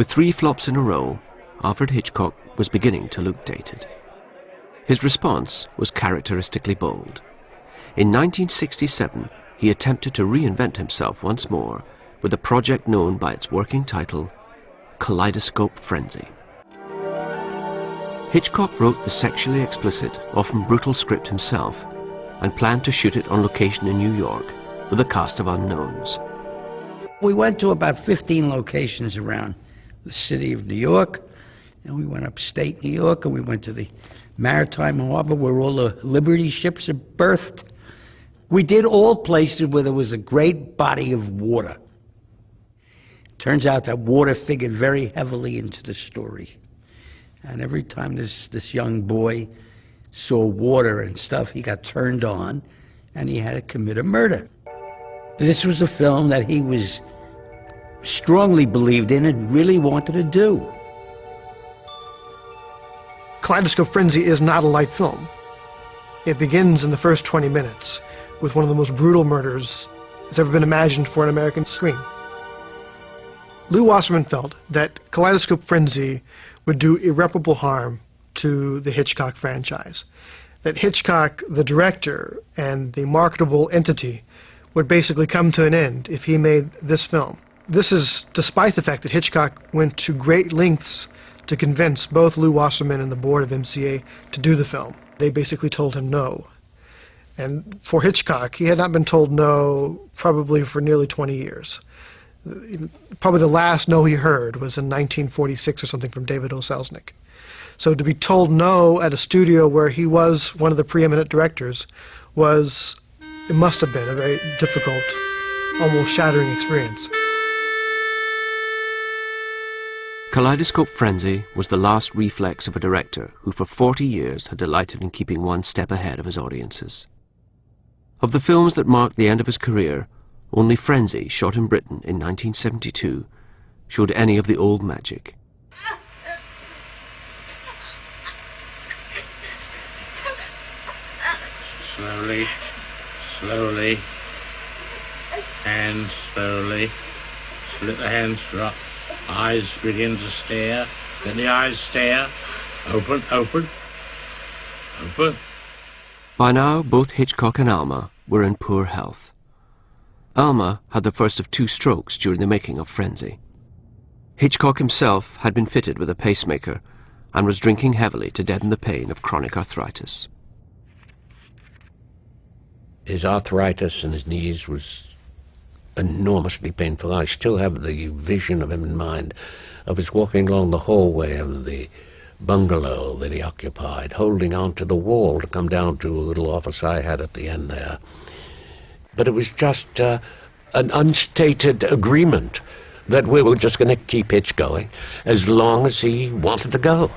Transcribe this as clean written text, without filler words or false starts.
With 3 flops in a row, Alfred Hitchcock was beginning to look dated. His response was characteristically bold. In 1967, he attempted to reinvent himself once more with a project known by its working title, Kaleidoscope Frenzy. Hitchcock wrote the sexually explicit, often brutal script himself and planned to shoot it on location in New York with a cast of unknowns. We went to about 15 locations around the city of New York, and we went upstate New York, and we went to the Maritime Harbor where all the Liberty ships are berthed. We did all places where there was a great body of water. Turns out that water figured very heavily into the story. And every time this young boy saw water and stuff, he got turned on, and he had to commit a murder. This was a film that he was strongly believed in and really wanted to do. Kaleidoscope Frenzy is not a light film. It begins in the first 20 minutes with one of the most brutal murders that's ever been imagined for an American screen. Lew Wasserman felt that Kaleidoscope Frenzy would do irreparable harm to the Hitchcock franchise. That Hitchcock, the director, and the marketable entity would basically come to an end if he made this film. This is despite the fact that Hitchcock went to great lengths to convince both Lew Wasserman and the board of MCA to do the film. They basically told him no. And for Hitchcock, he had not been told no probably for nearly 20 years. Probably the last no he heard was in 1946 or something from David O. Selznick. So to be told no at a studio where he was one of the preeminent directors it must have been a very difficult, almost shattering experience. Kaleidoscope Frenzy was the last reflex of a director who for 40 years had delighted in keeping one step ahead of his audiences. Of the films that marked the end of his career, only Frenzy, shot in Britain in 1972, showed any of the old magic. Slowly, slowly, and slowly, let the hands drop. Eyes begin to stare, then the eyes stare, open, open, open. By now, both Hitchcock and Alma were in poor health. Alma had the first of 2 strokes during the making of Frenzy. Hitchcock himself had been fitted with a pacemaker and was drinking heavily to deaden the pain of chronic arthritis. His arthritis in his knees was enormously painful. I still have the vision of him in mind, of his walking along the hallway of the bungalow that he occupied, holding onto the wall to come down to a little office I had at the end there. But it was just an unstated agreement that we were just going to keep Hitch going as long as he wanted to go.